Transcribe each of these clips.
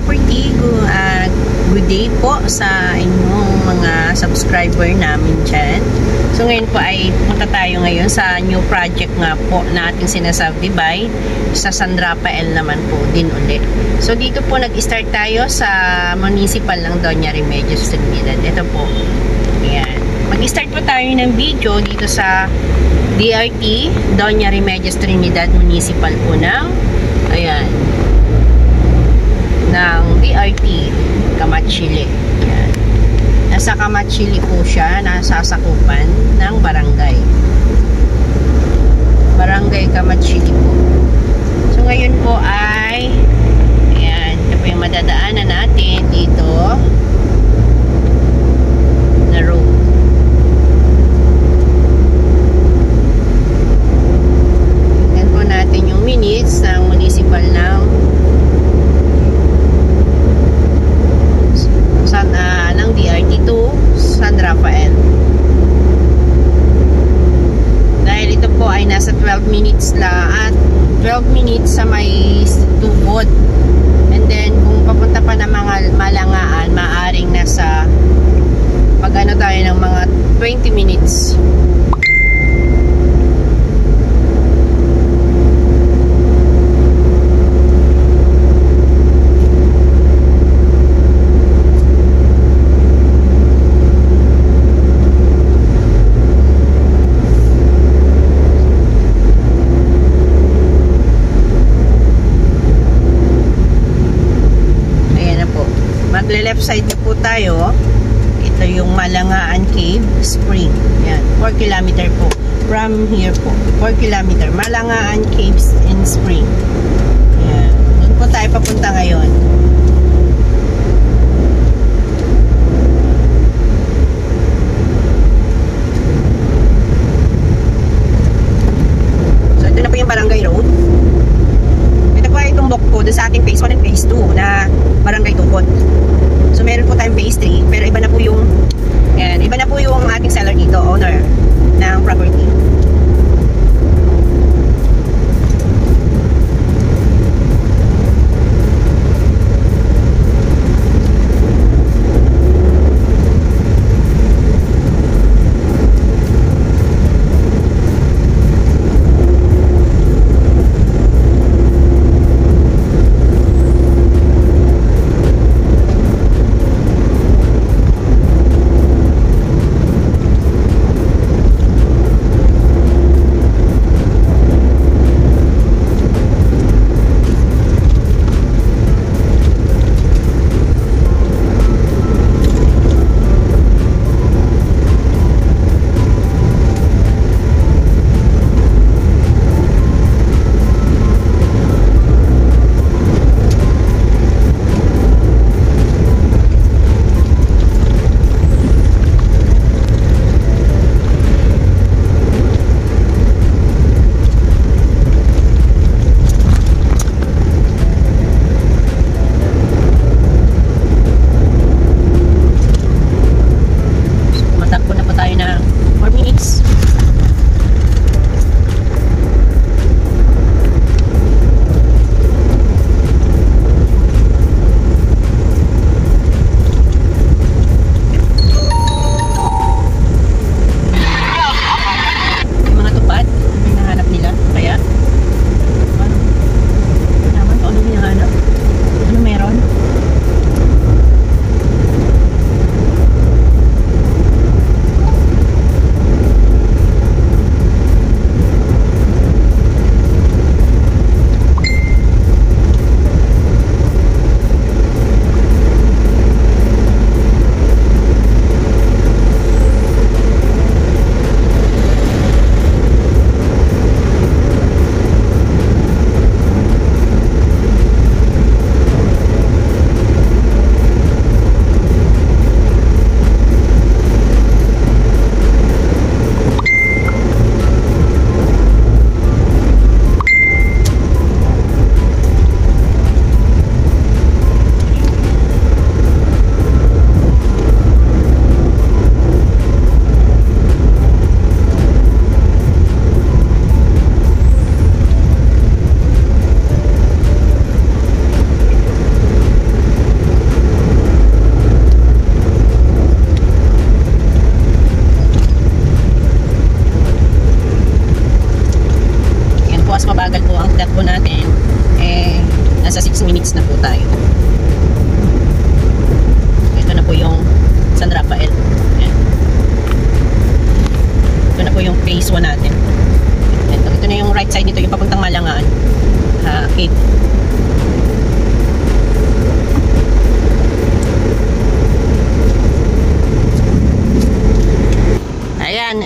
property. Good day po sa inyong mga subscriber namin dyan. So ngayon po ay punta tayo ngayon sa new project nga po na ating sinasubdivide sa San Rafael naman po din ulit. So dito po nag-start tayo sa municipal ng Doña Remedios Trinidad. Ito po. Ayan. Mag-start po tayo ng video dito sa DRT Doña Remedios Trinidad Municipal po ng ng DRT Camachili. Yan. Nasa Camachili po siya, nasa sakupan ng barangay Camachili po. So ngayon po ay ito po yung madadaanan natin dito na road. Tingnan po natin yung minutes ng municipal ng DRT to San Rafael. Dahil ito po ay nasa 12 minutes at 12 minutes sa may tubod. And then kung papunta pa ng mga Malangaan, maaring nasa tayo ng mga 20 minutes. Left side na po tayo. Ito yung Malangaan Cave Spring. Yan, 4 km po. From here po, 4 km. Malangaan Caves and Spring. Yan. Doon po tayo papunta ngayon. So, ito na po yung Barangay Road. Ito po ay tumbok po doon sa ating phase 1 and phase 2 na Barangay Tukod. So meron po tayong phase 3, pero iba na po yung ating seller dito, owner ng property.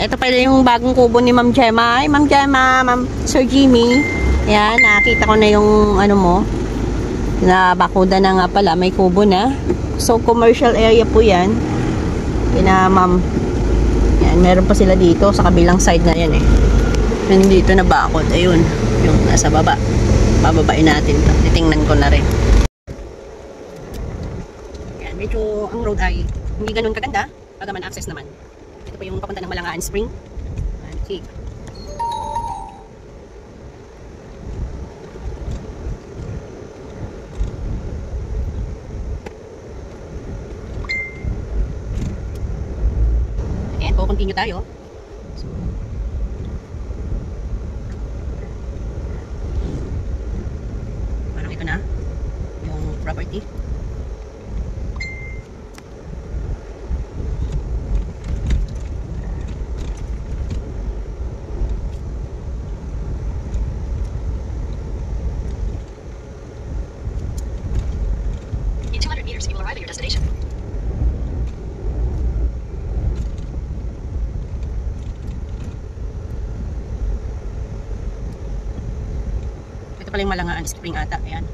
ito pala yung bagong kubo ni Ma'am Gemma. Ay, Ma'am Gemma, Ma'am Sir Jimmy. Ayan, nakita ko na yung ano mo. Na bakuda na nga pala, may kubo na. So, commercial area po yan. Kina Ma'am. Yan, meron pa sila dito sa kabilang side na yan eh. And dito na bakod. Ayun, yung nasa baba. Bababain natin ito. Titingnan ko na rin. Yan, medyo ang road ay hindi ganun kaganda. Pagaman access naman. Ito po yung papunta ng Malangaan Spring. Okay. Ayan po, continue tayo. So, parang ito na yung property. You will arrive at your destination. Ito pala yung Malangaan Spring ata. Ayan.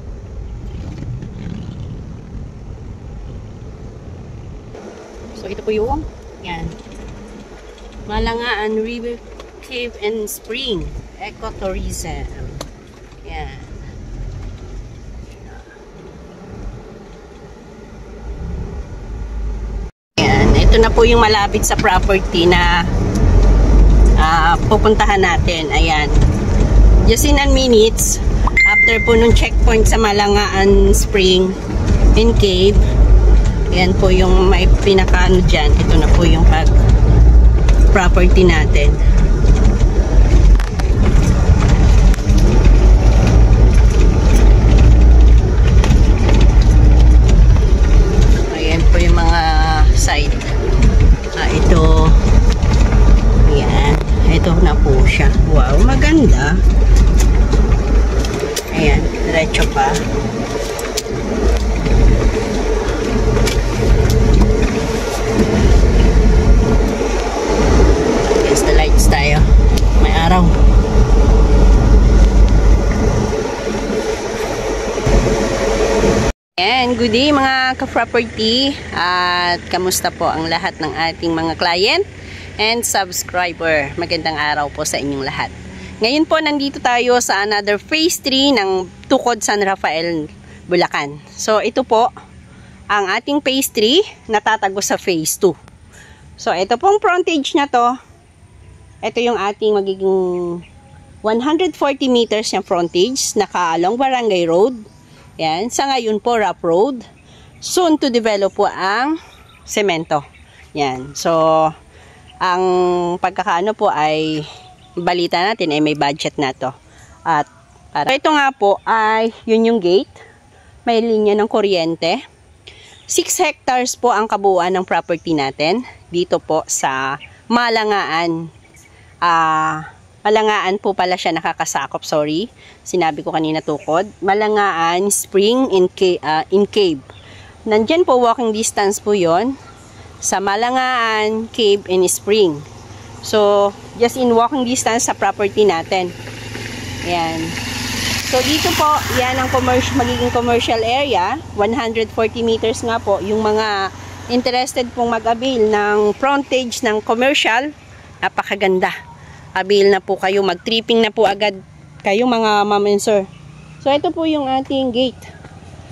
So ito po yung yan. Malangaan River Cave and Spring Ecotourism. Yan. Ito na po yung malapit sa property na pupuntahan natin. Ayan. Just in a minutes, after po nung checkpoint sa Malangaan Spring and Cave, ayan po yung may pinakaano dyan. Ito na po yung property natin. Ayan po yung mga side. Ito. Ayan. Ito na po siya. Wow, maganda. Ayan, diretso pa. Against the lights tayo. May araw. And good day mga ka-property, at kamusta po ang lahat ng ating mga client and subscriber. Magandang araw po sa inyong lahat. Ngayon po nandito tayo sa another phase 3 ng Tukod San Rafael, Bulacan. So ito po ang ating phase 3 natatago sa phase 2. So ito pong frontage na to. Ito yung ating magiging 140 meters yung frontage, naka-along Barangay Road. Yan, sa ngayon po rough road. Soon to develop po ang semento. Yan. So ang pagkakaano po ay balita natin ay may budget na to. At para ito nga po ay yun yung gate. May linya ng kuryente. 6 hectares po ang kabuuan ng property natin dito po sa Malangaan. Malangaan po pala siya nakakasakop, sorry. Sinabi ko kanina Tukod. Malangaan Spring in Cave. Nandyan po walking distance po yon sa Malangaan Cave and Spring. So, just in walking distance sa property natin. Ayan. So, dito po, yan ang magiging commercial area. 140 meters nga po. Yung mga interested pong mag-avail ng frontage ng commercial, napakaganda. Avail na po kayo, mag-tripping na po agad kayo mga ma'am and sir. So ito po yung ating gate.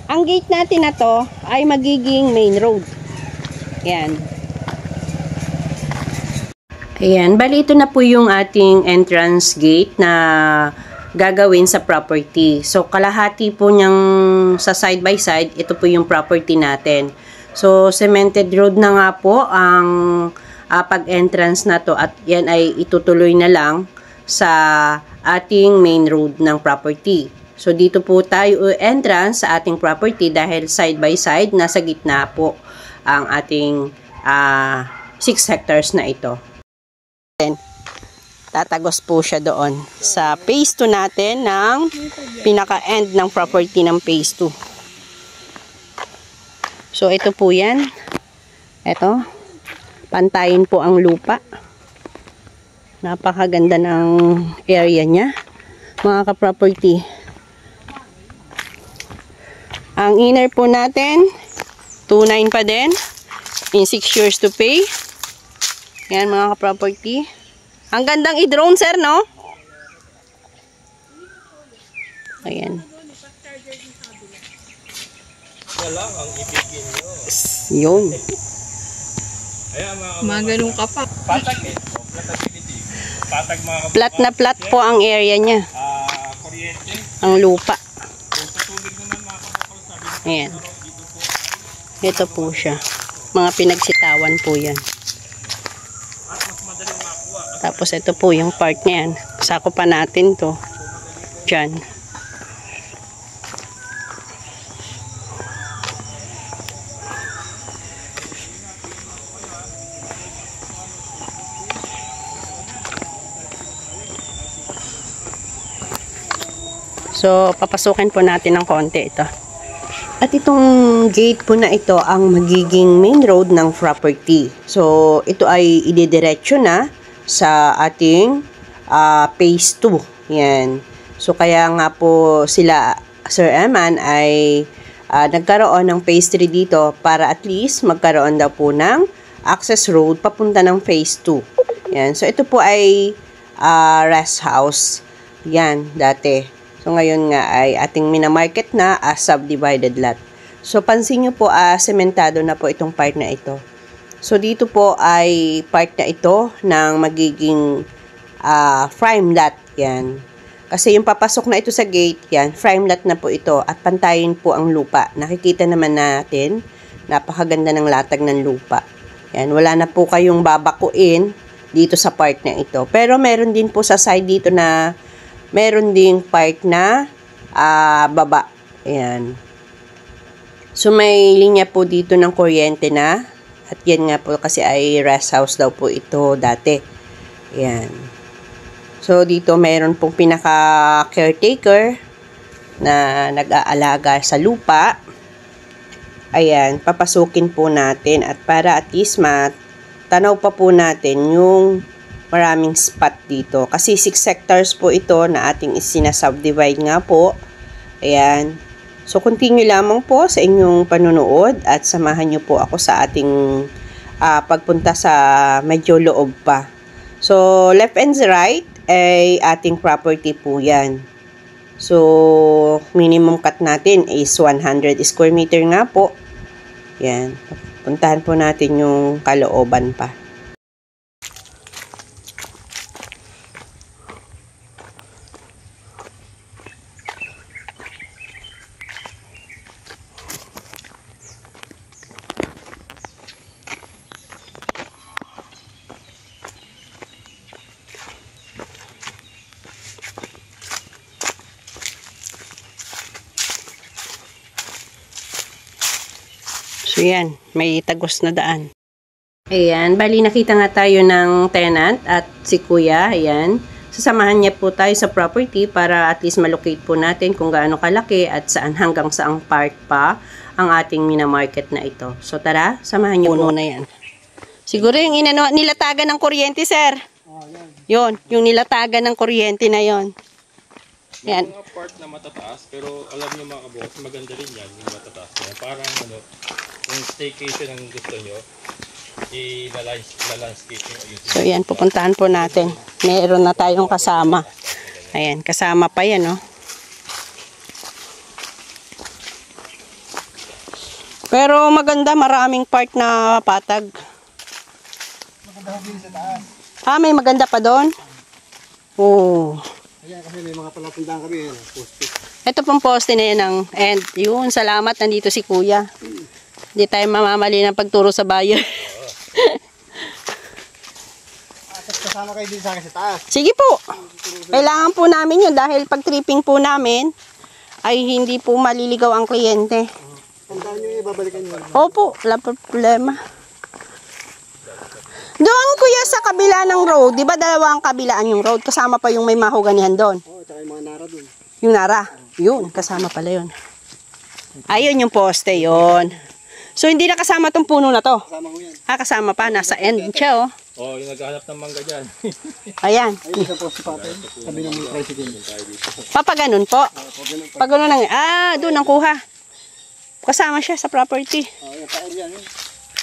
Ang gate natin na to ay magiging main road. Ayan. Ayan, bali ito na po yung ating entrance gate na gagawin sa property. So kalahati po niyang sa side by side, ito po yung property natin. So cemented road na nga po ang pag-entrance na to, at yan ay itutuloy na lang sa ating main road ng property. So dito po tayo entrance sa ating property dahil side by side nasa gitna po ang ating 6 hectares na ito. Tatagos po siya doon sa phase 2 natin ng pinaka-end ng property ng phase 2. So ito po yan. Ito. Pantayin po ang lupa. Napakaganda ng area niya, mga ka-property. Ang inner po natin, 2.9 pa din. In 6 years to pay. Yan mga ka-property. Ang gandang i-drone, sir, no? Ayan. Lang ang ibigin nyo. Yun. Ayan, mga ganun ka pa. patag eh. Patag mga Flat na flat po ang area niya. kuryente. Ang lupa. Kung sa tubig naman mga kabukal, sabi Ayan. Ito po siya. Mga pinagsitawan po yan. at mas madaling makuha. Tapos ito po yung part na yan. Sako pa natin to. Diyan. So, papasukin po natin ng konti ito. At itong gate po na ito ang magiging main road ng property. So, ito ay ididiretso na sa ating phase 2. Yan. So, kaya nga po sila, Sir Eman, ay nagkaroon ng phase 3 dito para at least magkaroon daw po ng access road papunta ng phase 2. Yan. So, ito po ay rest house. Yan, dati. So, ngayon nga ay ating minamarket na as subdivided lot. So, pansin nyo po, sementado na po itong part na ito. So, dito po ay part na ito ng magiging frame lot. Yan. Kasi yung papasok na ito sa gate, yan, frame lot na po ito. At pantayin po ang lupa. Nakikita naman natin, napakaganda ng latag ng lupa. Yan, wala na po kayong babakuin dito sa part na ito. Pero meron din po sa side dito na meron ding part na baba. Ayan. So, may linya po dito ng kuryente na. At yan nga po kasi ay rest house daw po ito dati. Ayan. So, dito meron pong pinaka-caretaker na nag-aalaga sa lupa. Ayan. Papasukin po natin. At para at least matanaw pa po natin yung maraming spot dito. Kasi 6 sectors po ito na ating isinasubdivide nga po. Ayan. So, continue lamang po sa inyong panunood at samahan nyo po ako sa ating pagpunta sa medyo loob pa. So, left and right ay ating property po yan. So, minimum cut natin is 100 square meter nga po. Yan. Puntahan po natin yung kalooban pa. So, yan. May tagos na daan. Ayan. Bali, nakita nga tayo ng tenant at si Kuya. Ayan. Sasamahan niya po tayo sa property para at least malocate po natin kung gaano kalaki at saan hanggang saang part pa ang ating minamarket na ito. So, tara. Samahan niyo po na yan. Siguro yung nilatagan ng kuryente, sir. Oh, yan. Yun. Yung nilatagan ng kuryente na yon. Yan. May mga part na matataas, pero alam niyo mga kabukas, maganda rin yan, yung matataas yan. Parang yung staycation ang gusto nyo, i-landscaping. So, yan. Pupuntahan po natin. Meron na tayong kasama. Ayan. Kasama pa yan, no? Pero maganda. Maraming part na patag. Maganda ko din sa taas. May maganda pa doon? Oo. Ayan, kasi may mga palapundahan kami. Poste. Ito pong poste na yan ang end. Yun, salamat. Nandito si Kuya. Hindi tayo mamamali ng pagturo sa bayan. At kasama kayo din sa akin sa taas. Sige po. Kailangan po namin yun dahil pag tripping po namin ay hindi po maliligaw ang kliyente. Tandaan nyo yung babalikan nyo. Opo, wala problema. Doon kuya sa kabila ng road, di ba dalawa ang kabilaan yung road? Kasama pa yung may mahoganihan doon. Oo, tsaka yung mga nara dun. Yung nara, yun, kasama pala yun. Ayun yung poste, yun. So, hindi na kasama tong puno na to. Kasama ko yan. Kasama pa, nasa end siya, oh. Oh, yung naghahanap ng mangga dyan. Ayan. Ayun sa poste pa tayo. Sabi ng mga tricycle. Papa, ganun po. Ganun pa. Pag ganun lang, doon ang kuha. Kasama siya sa property. Yung pail yan.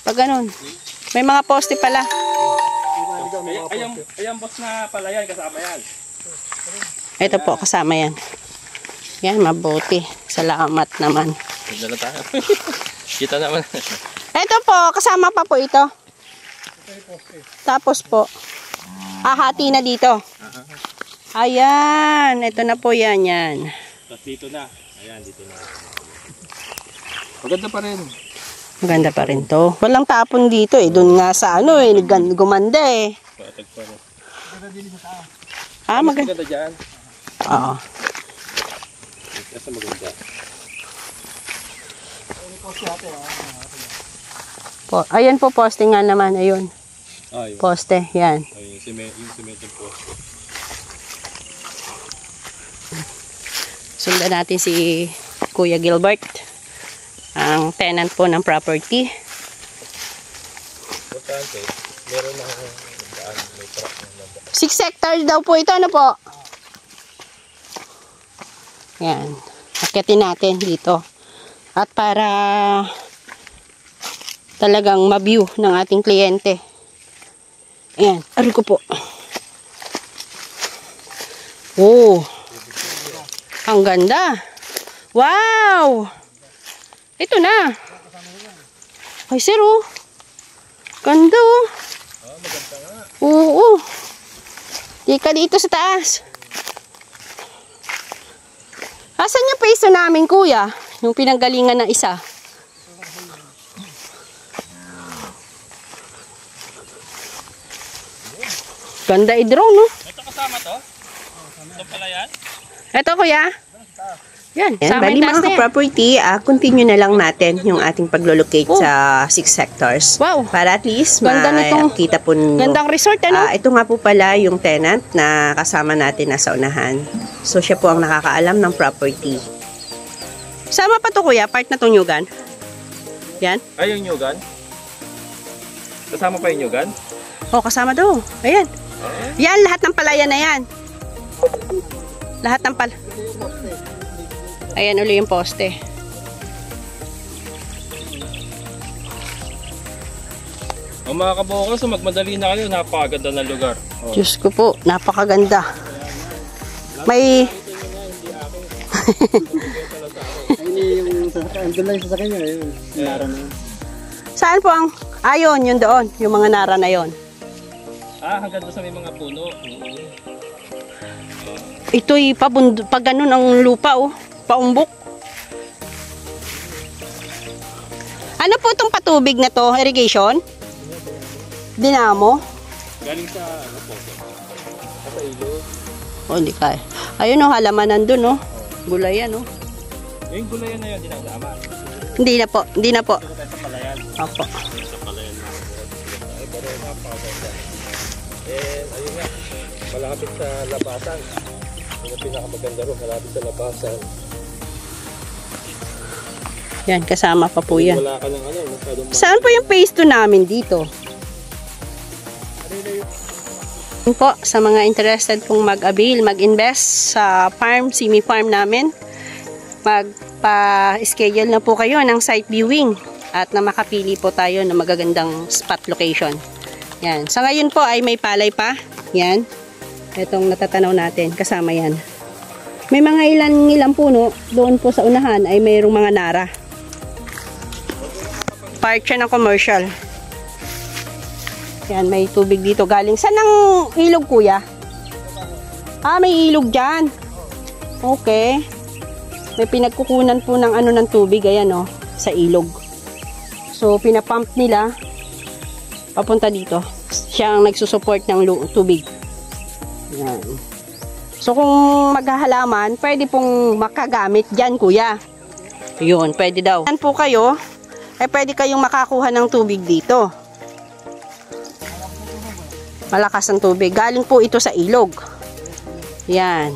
Pag ganun. May mga poste pala. Ayan boss na pala yan, kasama yan. Ito po, kasama yan. Yan, mabuti. Salamat naman. Ganda na tayo. Kita naman. Ito po, kasama pa po ito. Tapos po, hahati na dito. Ayan, ito na po yan. Tapos dito na. Ayan, dito na. Maganda pa rin. Maganda pa rin to. Walang tapon dito eh. Doon nga sa gumanda eh. Patag pa rin. Maganda. Maganda dyan. Oo. Asa maganda. Ayan po, poste nga naman. Ayun. Yun. Poste, yan. Yung cement yung poste. Sundan natin si Kuya Gilbert. Ang tenant po ng property. Importante, meron na may truck na 6 hectares daw po ito. Ano po? Yan. Akitin natin dito. At para talagang ma-view ng ating kliyente. Ayan. Aray ko po. Oh. Ang ganda. Wow. Ito na. Ay, sir, oh. Ganda, oh. maganda nga. Oo. Tika dito sa taas. Asan yung peso namin, kuya? Yung pinanggalingan ng isa. Ganda i-drone, no? Ito kasama to? Ito pala yan? Ito, kuya. Yan, Bali mga ka-property, continue na lang natin yung ating paglolocate sa 6 hectares. Wow. Para at least Ganda nitong- makita po ninyo. Gandang resort, ano? Ito nga po pala yung tenant na kasama natin nasa unahan. So siya po ang nakakaalam ng property. Sama pa to, kuya. Part na tong Nyugan. Yan. Ay, yung Nyugan? Kasama pa yung Nyugan? Oh, kasama daw. Ayan. Yan, lahat ng palayan na yan. Lahat ng Ayan uli yung poste. Ang mga kabukas, magmadali na kayo. Napakaganda ng lugar. Oh. Diyos ko po, napakaganda. May... Ayun yung sasakyan. Doon lang yung sasakyan nyo. Ayun. Nara na yun. Saan po ang... Ayon, yun doon. Yung mga nara na yon. Hanggang doon sa may mga puno. Ito'y pag ganun ang lupa, oh. Paumbok. Ano po itong patubig na to? Irrigation? Dinamo? Galing sa, sa ilog. Oh, hindi kaya. Ayun, oh, halaman nandun, oh. Gulayan, oh. Yung gulayan na yun, dinasama. Hindi na po, hindi na po. Ito tayo sa palayan. Opo. Sa palayan na. Ay, pero napakaganda. Ayun nga, malapit sa labasan. Yung pinakamaganda rin, malapit sa labasan. Yan, kasama pa po yan. Wala ka ng masyadong Saan po yung phase 2 namin dito? Yun po, sa mga interested pong mag-avail, mag-invest sa farm, semi-farm namin, magpa-schedule na po kayo ng site viewing at na makapili po tayo ng magagandang spot location. Yan. Sa ngayon po ay may palay pa. Yan. Itong natatanaw natin, kasama yan. May mga ilang puno, doon po sa unahan ay mayroong mga nara. Part siya ng commercial. Yan, may tubig dito galing. Saan ang ilog, kuya? May ilog dyan. Okay. May pinagkukunan po ng ng tubig. Ayan, oh, sa ilog. So, pinapump nila papunta dito. Siya ang nagsusupport ng tubig. Yan. So, kung maghahalaman, pwede pong makagamit dyan, kuya. Yun, pwede daw. Yan po kayo, ay pwede kayong makakuha ng tubig dito. Malakas ang tubig. Galing po ito sa ilog. Yan.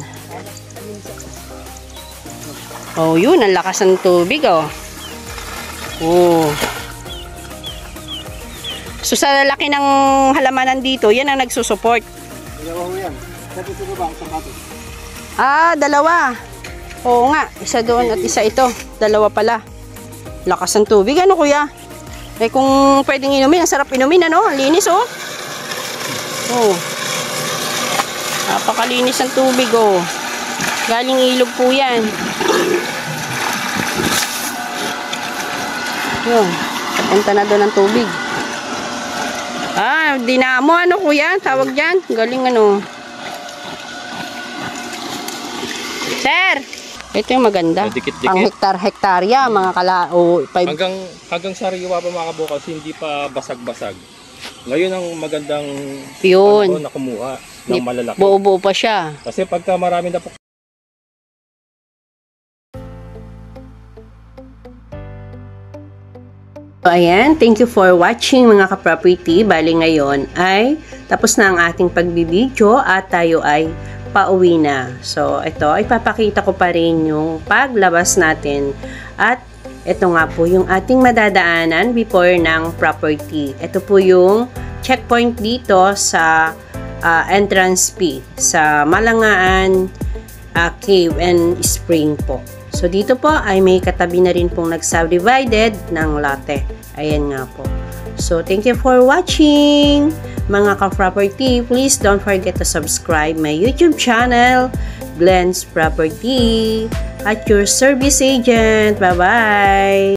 Oh, yun. Ang lakas ng tubig, oh. Oh. So sa laki ng halamanan dito, yan ang nagsusupport. Dalawa ho yan. Sabi ko ba, isang bato. Ah, dalawa. Oo nga, isa doon at isa ito. Dalawa pala. Lakas ng tubig, ano kuya? Eh kung pwedeng inumin, ang sarap inumin, ano? Ang linis, oh. Oh. Napakalinis ng tubig, oh. Galing ilog po yan. Yun. Papunta na doon ang tubig. Ah, dinamo, ano kuya? Tawag dyan? Galing, ano. Sir! Ito yung maganda. Dikit-dikit. Pang hektar-hektarya, mga kalao. Hanggang sariwa pa mga kabukas, hindi pa basag-basag. Ngayon ang magandang Yun. panahon na kumuha ng malalaki. Buo-buo pa siya. Kasi pagka marami na po. So, ayan, thank you for watching mga ka-property. Bali ngayon ay tapos na ang ating pagbibideo at tayo ay pauwi na. So, ito, ipapakita ko pa rin yung paglabas natin. At ito nga po yung ating madadaanan before ng property. Ito po yung checkpoint dito sa entrance fee sa Malangaan Cave and Spring po. So, dito po ay may katabi na rin pong nag-subdivided ng lote. Ayan nga po. So, thank you for watching. Mga ka-property, please don't forget to subscribe my YouTube channel, Glenn's Property, at your service agent. Bye-bye!